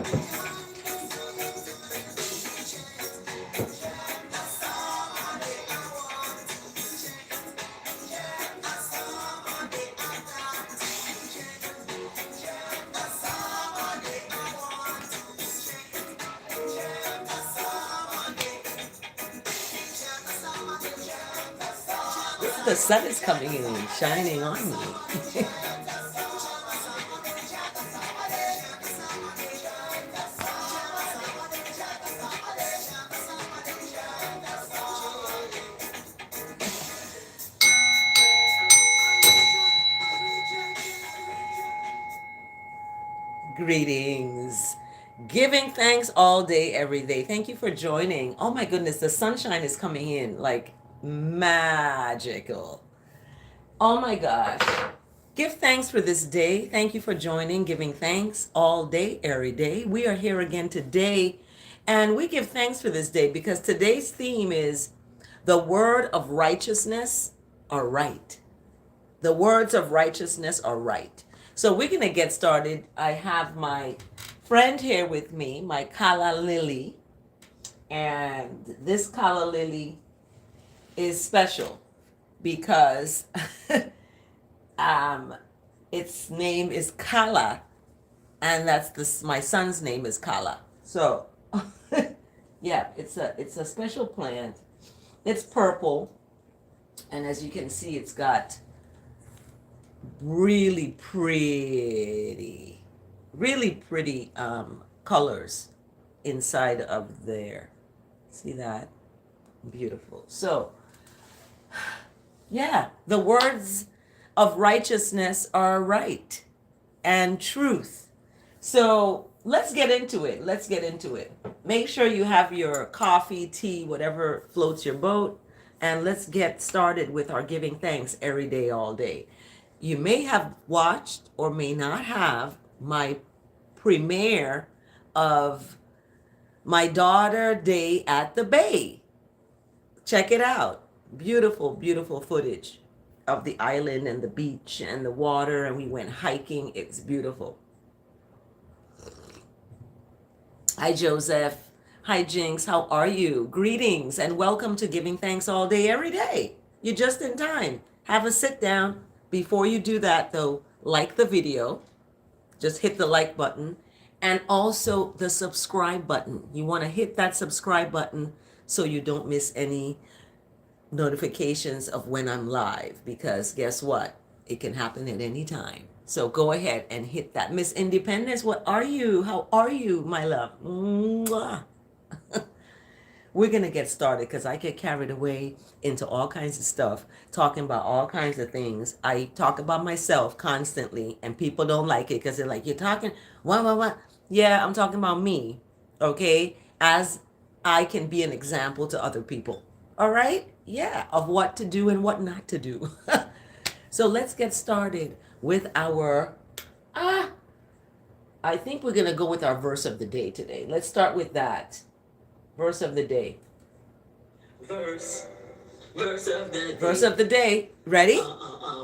The sun is coming in and shining on me. Greetings. Giving thanks all day, every day. Thank you for joining. Oh my goodness, the sunshine is coming in like magical. Oh my gosh. Give thanks for this day. Thank you for joining, giving thanks all day, every day. We are here again today, and we give thanks for this day because today's theme is the word of righteousness are right. The words of righteousness are right. So we're going to get started. I have my friend here with me, my Kala Lily. And this Kala Lily is special because its name is Kala, and my son's name is Kala. So yeah, it's a special plant. It's purple, and as you can see, it's got really pretty colors inside of there. See that? Beautiful. So yeah, the words of righteousness are right and truth. So let's get into it. Make sure you have your coffee, tea, whatever floats your boat, and let's get started with our giving thanks every day, all day. You may have watched or may not have my premiere of my daughter day at the bay. Check it out. Beautiful, beautiful footage of the island and the beach and the water, and we went hiking. It's beautiful. Hi, Joseph. Hi, Jinx. How are you? Greetings and welcome to Giving Thanks All Day, Every Day. You're just in time. Have a sit down. Before you do that, though, like the video. Just hit the like button and also the subscribe button. You want to hit that subscribe button so you don't miss any notifications of when I'm live, because guess what? It can happen at any time. So go ahead and hit that. Miss Independence, what are you? How are you, my love? Mwah. We're going to get started because I get carried away into all kinds of stuff, talking about all kinds of things. I talk about myself constantly, and people don't like it because they're like, you're talking, what? Yeah, I'm talking about me, okay? As I can be an example to other people, all right? Yeah, of what to do and what not to do. So let's get started with our, I think we're going to go with our verse of the day today. Let's start with that. Verse of the day. Verse of the day. Ready?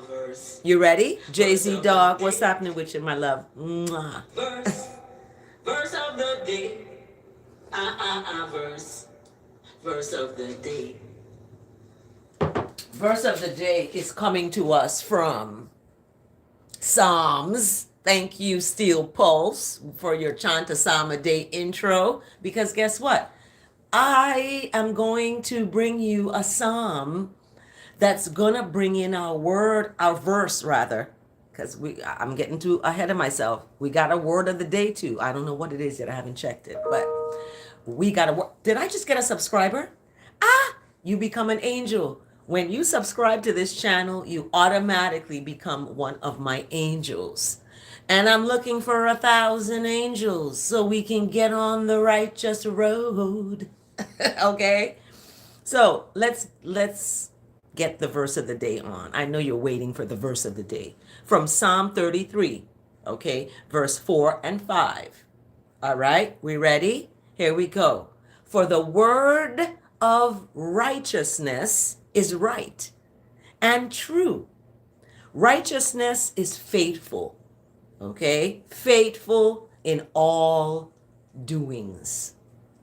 Verse. You ready? Jay-Z Dog, what's happening with you, my love? Mwah. Verse of the day. Verse of the day. Verse of the day is coming to us from Psalms. Thank you, Steel Pulse, for your Chant a Psalm a Day intro. Because guess what? I am going to bring you a psalm that's gonna bring in our verse rather, because I'm getting too ahead of myself. We got a word of the day too. I don't know what it is yet. I haven't checked it, but we got a word. Did I just get a subscriber? You become an angel. When you subscribe to this channel, you automatically become one of my angels. And I'm looking for 1,000 angels so we can get on the righteous road. Okay? So let's get the verse of the day on. I know you're waiting for the verse of the day. From Psalm 33, okay? Verse 4 and 5. All right? We ready? Here we go. For the word of righteousness is right and true. Righteousness is faithful. Okay? Faithful in all doings.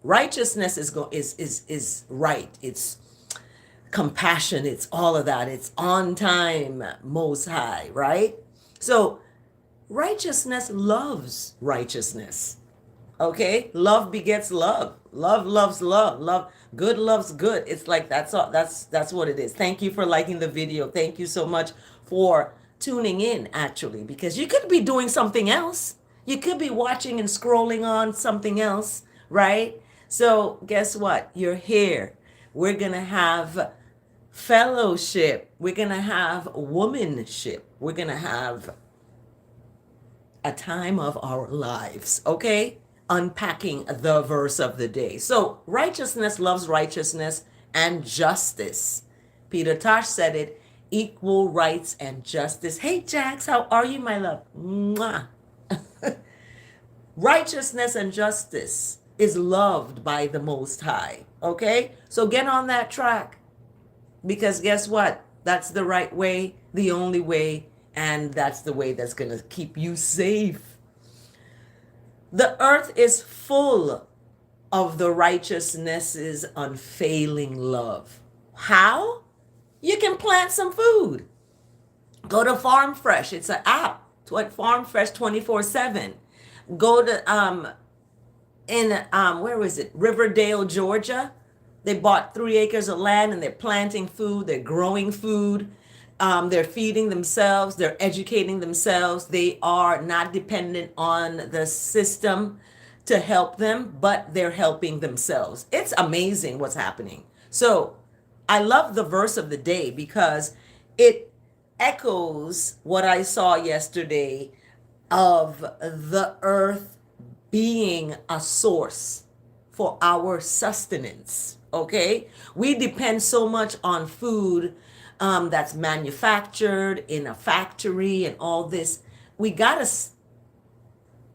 Righteousness is right. It's compassion. It's all of that. It's on time, most high, right? So righteousness loves righteousness. Okay? Love begets love. Love loves love. Love good loves good. It's like that's all that's what it is. Thank you for liking the video. Thank you so much for tuning in actually, because you could be doing something else. You could be watching and scrolling on something else, right? So, guess what? You're here. We're going to have fellowship. We're going to have womanship. We're going to have a time of our lives, okay? Unpacking the verse of the day. So, righteousness loves righteousness and justice. Peter Tosh said it, equal rights and justice. Hey, Jax, how are you, my love? Mwah. Righteousness and justice is loved by the Most High, okay? So get on that track, because guess what? That's the right way, the only way, and that's the way that's going to keep you safe. The earth is full of the righteousness's unfailing love. How? You can plant some food. Go to Farm Fresh. It's an app. Farm Fresh 24/7. Go to where was it? Riverdale, Georgia. They bought 3 acres of land and they're planting food. They're growing food. They're feeding themselves. They're educating themselves. They are not dependent on the system to help them, but they're helping themselves. It's amazing what's happening. So I love the verse of the day because it echoes what I saw yesterday of the earth being a source for our sustenance. Okay, we depend so much on food that's manufactured in a factory and all this. We gotta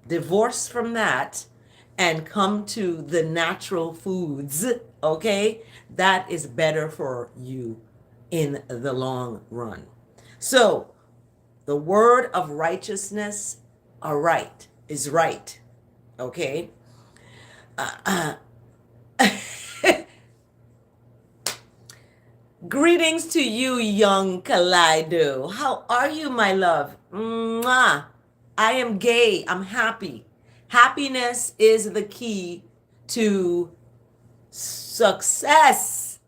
divorce from that and come to the natural foods. Okay, that is better for you in the long run. So the word of righteousness is right. Okay. Greetings to you, young Kaleido. How are you, my love? Mwah. I am gay. I'm happy. Happiness is the key to success.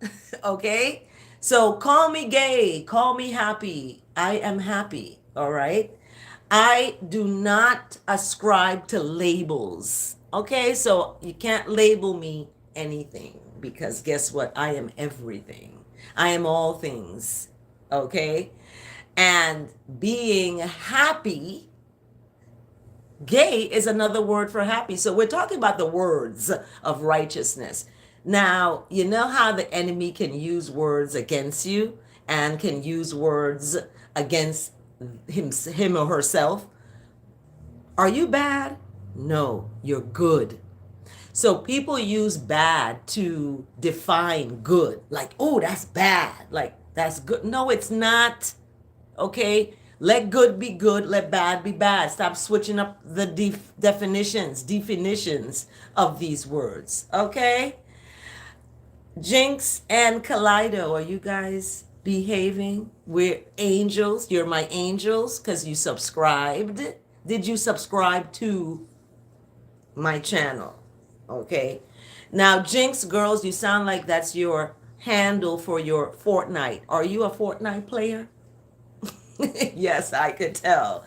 Okay? So call me gay. Call me happy. I am happy. All right? I do not ascribe to labels. Okay? So you can't label me anything, because guess what? I am everything. I am all things. Okay? And being happy, gay is another word for happy. So we're talking about the words of righteousness. Now, you know how the enemy can use words against you and can use words against him or herself. Are you bad? No, you're good. So people use bad to define good. Like, oh, that's bad. Like, that's good. No, it's not. Okay? Let good be good. Let bad be bad. Stop switching up the definitions of these words. Okay? Jinx and Kaleido, are you guys behaving? We're angels. You're my angels because you subscribed. Did you subscribe to my channel? Okay. Now, Jinx girls, you sound like that's your handle for your Fortnite. Are you a Fortnite player? Yes, I could tell.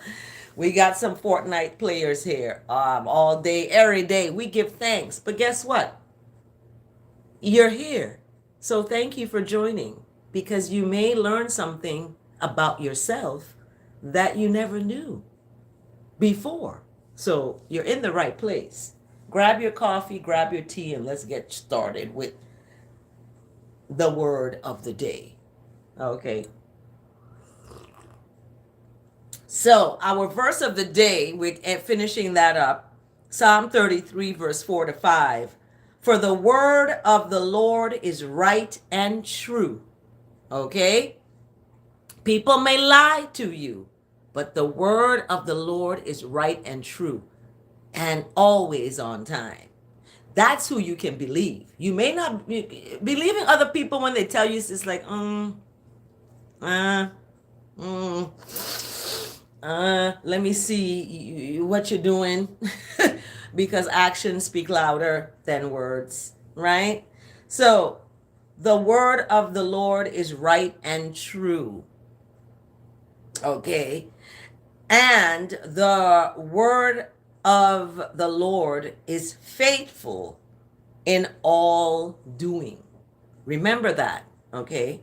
We got some Fortnite players here. All day, every day. We give thanks. But guess what? You're here. So thank you for joining, because you may learn something about yourself that you never knew before. So you're in the right place. Grab your coffee, grab your tea, and let's get started with the word of the day. Okay. So our verse of the day, we're finishing that up. Psalm 33, verse 4-5. For the word of the Lord is right and true. Okay? People may lie to you, but the word of the Lord is right and true and always on time. That's who you can believe. You may not believing other people when they tell you it's just like, uh, mm, let me see what you're doing, because actions speak louder than words, right? So the word of the Lord is right and true. Okay. And the word of the Lord is faithful in all doing. Remember that. Okay.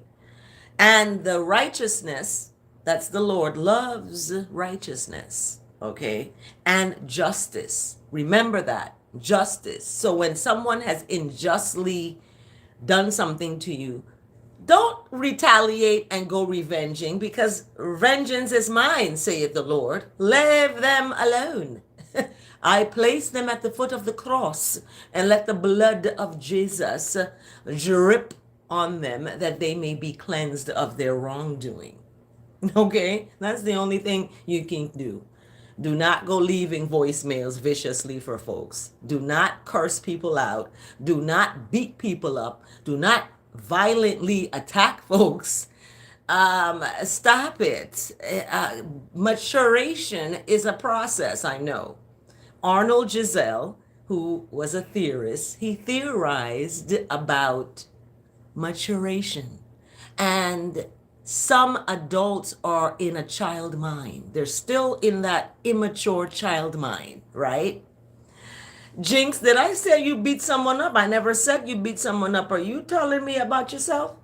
And the righteousness, that's the Lord, loves righteousness. Okay. And justice. Remember that. Justice. So when someone has unjustly done something to you, don't retaliate and go revenging, because vengeance is mine, saith the Lord. Leave them alone. I place them at the foot of the cross, and let the blood of Jesus drip on them, that they may be cleansed of their wrongdoing. Okay? That's the only thing you can do. Do not go leaving voicemails viciously for folks. Do not curse people out. Do not beat people up. Do not violently attack folks. Stop it. Maturation is a process, I know. Arnold Giselle, who was a theorist, he theorized about maturation. And some adults are in a child mind. They're still in that immature child mind, right? Jinx, did I say you beat someone up? I never said you beat someone up. Are you telling me about yourself?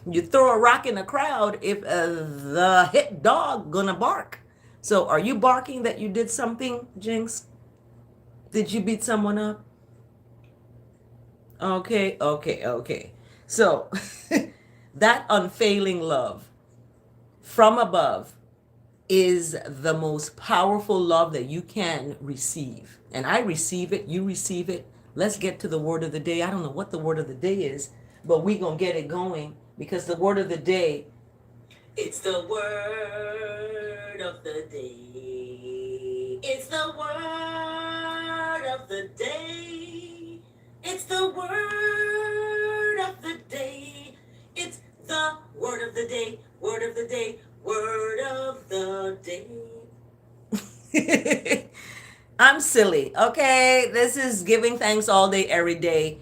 You throw a rock in a crowd if the hit dog gonna bark. So are you barking that you did something, Jinx? Did you beat someone up? Okay. So that unfailing love from above is the most powerful love that you can receive. And I receive it, you receive it. Let's get to the word of the day. I don't know what the word of the day is, but we're going to get it going, because the word of the day, it's the word of the day. It's the word of the day. It's the word of the day. It's the word of the day. Word of the day. Word of the day. I'm silly, okay? This is giving thanks all day, every day.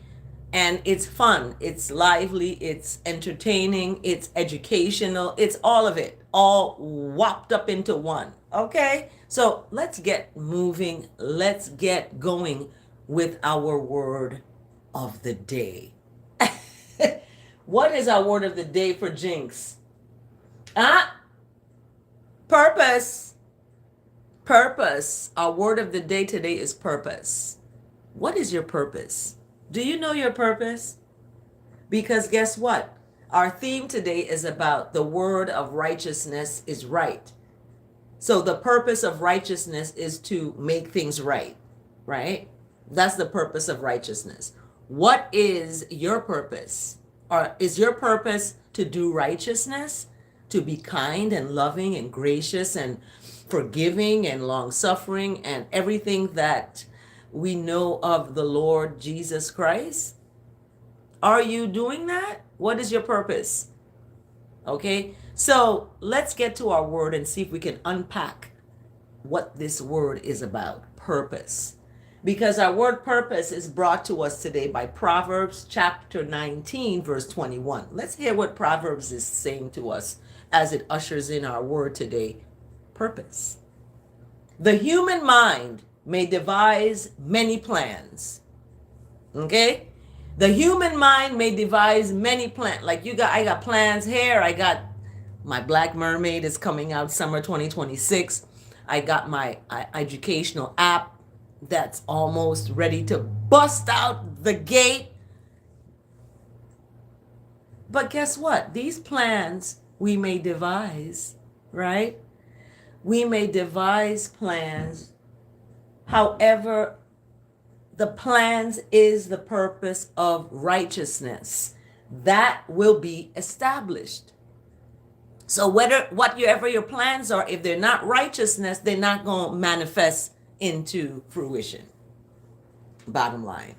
And it's fun, it's lively, it's entertaining, it's educational, it's all of it, all whopped up into one, okay? So let's get moving, let's get going with our word of the day. What is our word of the day for Jinx? Purpose. Purpose. Our word of the day today is purpose. What is your purpose? Do you know your purpose? Because guess what? Our theme today is about the word of righteousness is right. So the purpose of righteousness is to make things right, right? That's the purpose of righteousness. What is your purpose? Or is your purpose to do righteousness? To be kind and loving and gracious and forgiving and long-suffering and everything that we know of the Lord Jesus Christ? Are you doing that? What is your purpose? Okay, so let's get to our word and see if we can unpack what this word is about, purpose. Because our word purpose is brought to us today by Proverbs chapter 19, verse 21. Let's hear what Proverbs is saying to us as it ushers in our word today, purpose. The human mind may devise many plans. Okay? The human mind may devise many plans. Like I got plans here. I got my Black Mermaid is coming out summer 2026. I got my educational app that's almost ready to bust out the gate. But guess what? These plans we may devise, right? We may devise plans. However, the plans is the purpose of righteousness. That will be established. So whatever your plans are, if they're not righteousness, they're not going to manifest into fruition. Bottom line.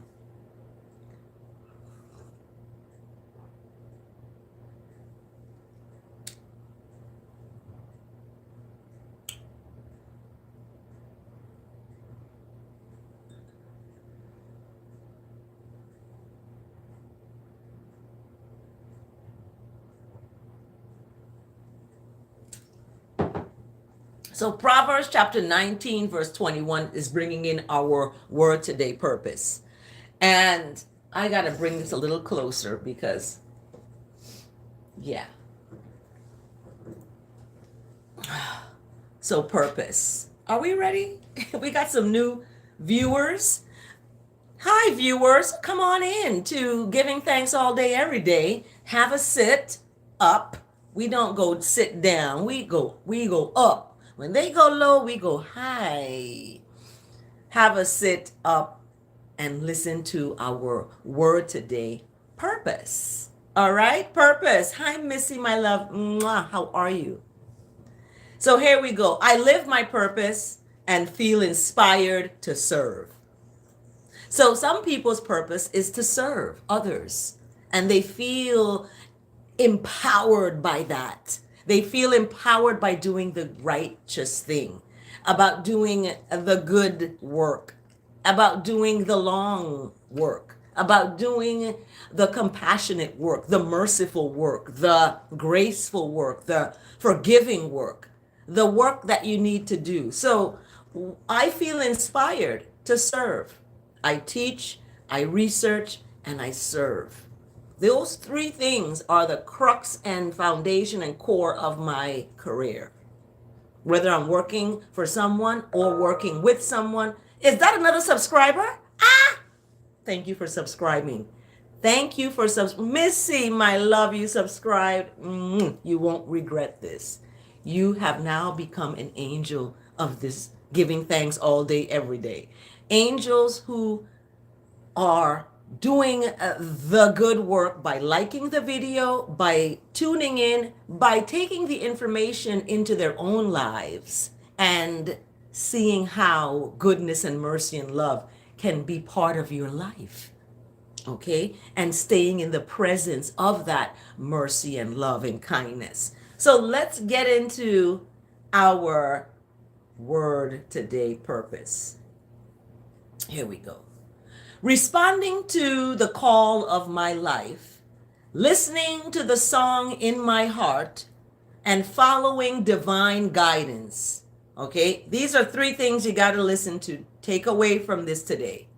So Proverbs chapter 19, verse 21 is bringing in our word today purpose. And I got to bring this a little closer because, yeah. So purpose. Are we ready? We got some new viewers. Hi, viewers. Come on in to Giving Thanks All Day, Every Day. Have a sit up. We don't go sit down. We go up. When they go low, we go high. Have a sit up and listen to our word today, purpose. All right, purpose. Hi, Missy, my love. Mwah. How are you? So here we go. I live my purpose and feel inspired to serve. So some people's purpose is to serve others, and they feel empowered by that. They feel empowered by doing the righteous thing, about doing the good work, about doing the long work, about doing the compassionate work, the merciful work, the graceful work, the forgiving work, the work that you need to do. So I feel inspired to serve. I teach, I research, and I serve. Those three things are the crux and foundation and core of my career. Whether I'm working for someone or working with someone. Is that another subscriber? Thank you for subscribing. Thank you for Missy, my love, you subscribed. You won't regret this. You have now become an angel of this Giving Thanks All Day, Every Day. Angels who are doing the good work by liking the video, by tuning in, by taking the information into their own lives and seeing how goodness and mercy and love can be part of your life. Okay? And staying in the presence of that mercy and love and kindness. So let's get into our word today, purpose. Here we go. Responding to the call of my life, listening to the song in my heart, and following divine guidance. Okay? These are three things you got to listen to. Take away from this today.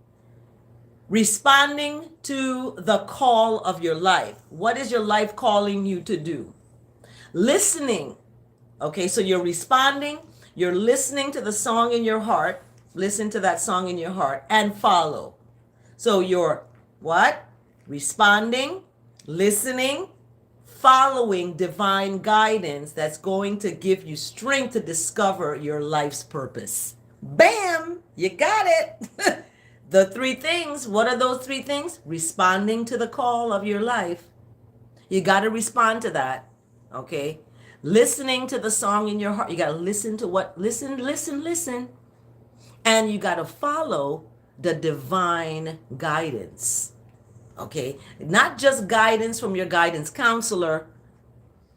Responding to the call of your life. What is your life calling you to do? Listening. Okay, so you're responding, you're listening to the song in your heart. Listen to that song in your heart and follow. So you're what? Responding, listening, following divine guidance that's going to give you strength to discover your life's purpose. Bam! You got it. The three things. What are those three things? Responding to the call of your life. You got to respond to that. Okay? Listening to the song in your heart. You got to listen to what? Listen. And you got to follow the divine guidance. Okay? Not just guidance from your guidance counselor,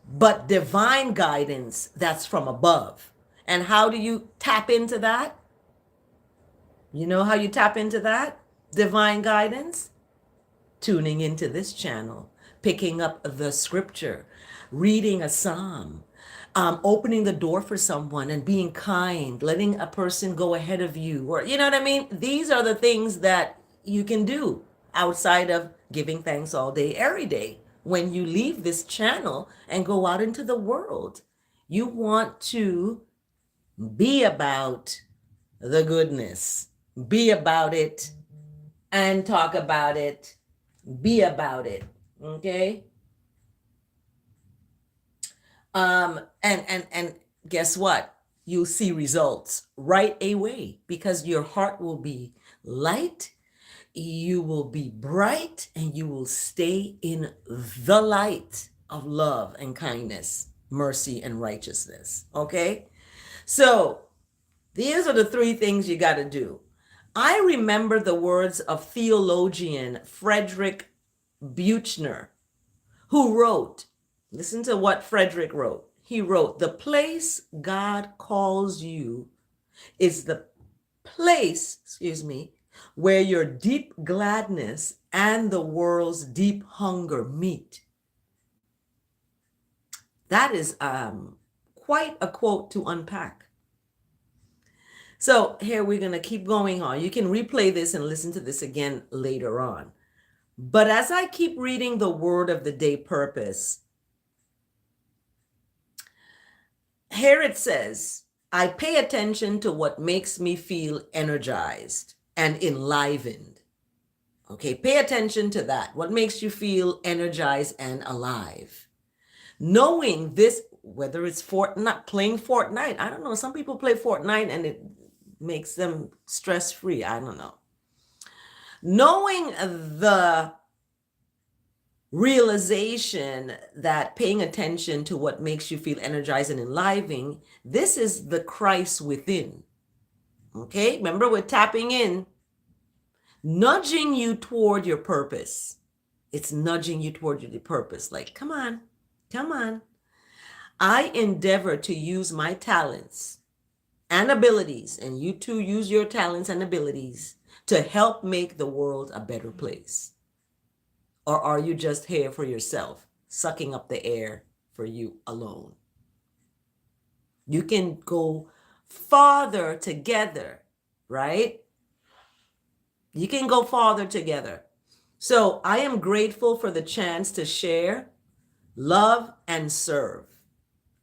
but divine guidance that's from above. And how do you tap into that? You know how you tap into that? Divine guidance? Tuning into this channel, picking up the scripture, reading a psalm, opening the door for someone and being kind, letting a person go ahead of you, or you know what I mean? These are the things that you can do outside of giving thanks all day, every day. When you leave this channel and go out into the world, you want to be about the goodness, be about it, and talk about it, be about it. Okay? And guess what? You'll see results right away because your heart will be light, you will be bright, and you will stay in the light of love and kindness, mercy and righteousness. Okay? So these are the three things you got to do. I remember the words of theologian Frederick Buechner, who wrote, listen to what Frederick wrote. He wrote, "The place God calls you is the place, where your deep gladness and the world's deep hunger meet." That is quite a quote to unpack. So here we're going to keep going on. You can replay this and listen to this again later on. But as I keep reading the word of the day purpose, here it says, I pay attention to what makes me feel energized and enlivened. Okay, pay attention to that. What makes you feel energized and alive? Knowing this, whether it's Fortnite, playing Fortnite, I don't know. Some people play Fortnite and it makes them stress-free. I don't know. Knowing the realization that paying attention to what makes you feel energized and enlivening, this is the Christ within. Okay, remember we're tapping in, nudging you toward your purpose. It's nudging you toward your purpose. Like, come on, come on. I endeavor to use my talents and abilities, and you too use your talents and abilities to help make the world a better place. Or are you just here for yourself, sucking up the air for you alone? You can go farther together, right? You can go farther together. So I am grateful for the chance to share, love, and serve.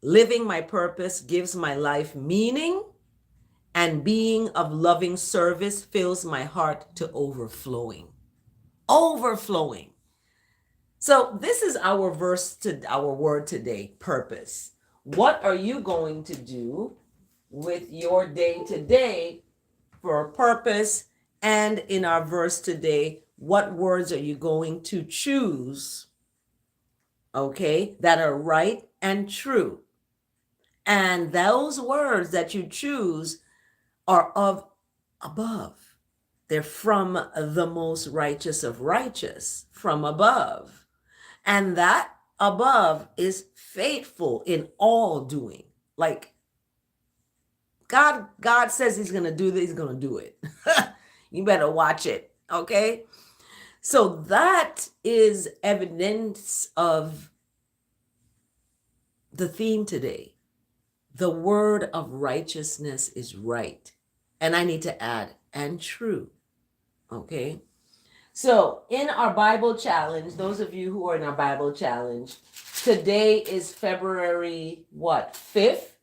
Living my purpose gives my life meaning, and being of loving service fills my heart to overflowing. Overflowing. So this is our verse to our word today, purpose. What are you going to do with your day today for a purpose? And in our verse today, what words are you going to choose, okay, that are right and true? And those words that you choose are of above. They're from the most righteous of righteous, from above. And that above is faithful in all doing. Like God says he's going to do this, he's going to do it. You better watch it, okay? So that is evidence of the theme today. The word of righteousness is right. And I need to add, and true, okay? So in our Bible challenge, those of you who are in our Bible challenge, today is February, 5th?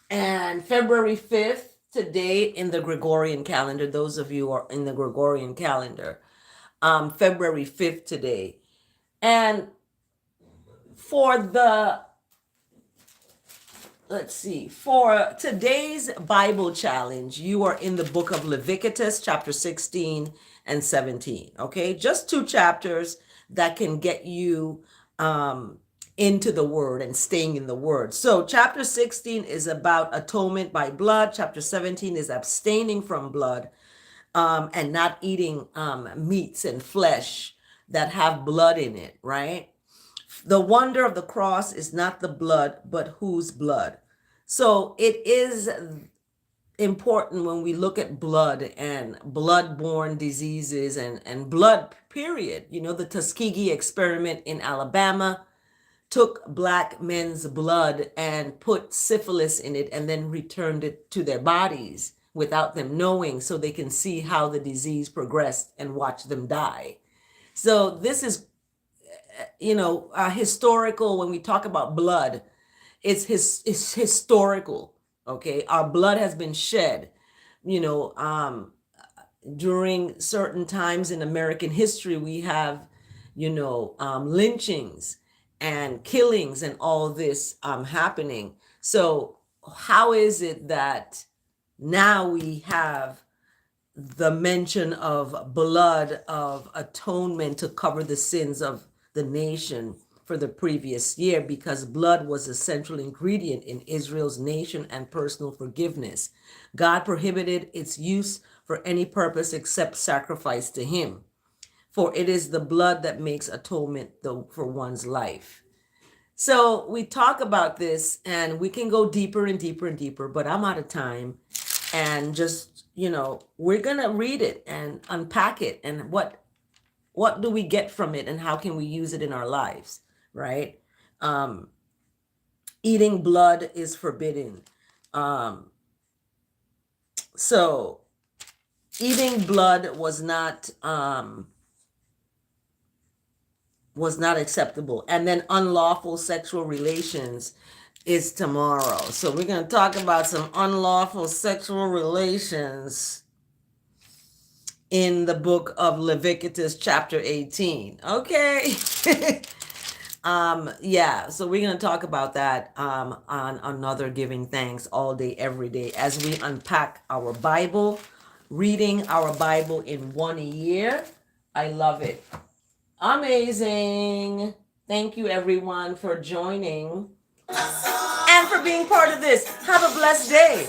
And February 5th, today in the Gregorian calendar, those of you who are in the Gregorian calendar, February 5th today. And for for today's Bible challenge, you are in the book of Leviticus, chapter 16 and 17. Okay, just 2 chapters that can get you into the word and staying in the word. So chapter 16 is about atonement by blood. Chapter 17 is abstaining from blood and not eating meats and flesh that have blood in it, right? The wonder of the cross is not the blood, but whose blood. So it is important when we look at blood and blood-borne diseases and blood, period. You know, the Tuskegee experiment in Alabama took black men's blood and put syphilis in it and then returned it to their bodies without them knowing, so they can see how the disease progressed and watch them die. So this is, historical. When we talk about blood, it's historical. Okay, our blood has been shed, during certain times in American history. We have, lynchings and killings and all this happening. So how is it that now we have the mention of blood of atonement to cover the sins of the nation for the previous year because blood was a central ingredient in Israel's nation and personal forgiveness. God prohibited its use for any purpose except sacrifice to Him, for it is the blood that makes atonement for one's life. So we talk about this and we can go deeper and deeper and deeper, but I'm out of time. And just, we're going to read it and unpack it and what do we get from it and how can we use it in our lives, right? Eating blood is forbidden. So eating blood was not acceptable. And then unlawful sexual relations is tomorrow. So we're going to talk about some unlawful sexual relations in the book of Leviticus chapter 18. Okay. So we're going to talk about that on another Giving Thanks All Day, Every Day, as we unpack our Bible, reading our Bible in 1 year. I love it. Amazing. Thank you everyone for joining and for being part of this. Have a blessed day.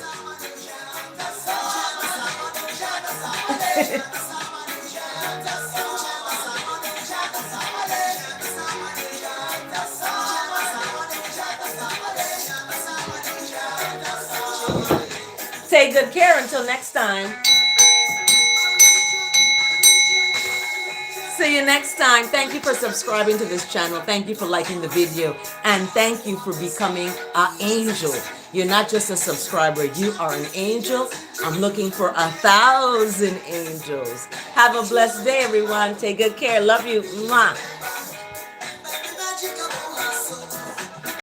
Take good care until next time. See you next time. Thank you for subscribing to this channel. Thank you for liking the video. And thank you for becoming an angel. You're not just a subscriber. You are an angel. I'm looking for 1,000 angels. Have a blessed day, everyone. Take good care. Love you. Mwah.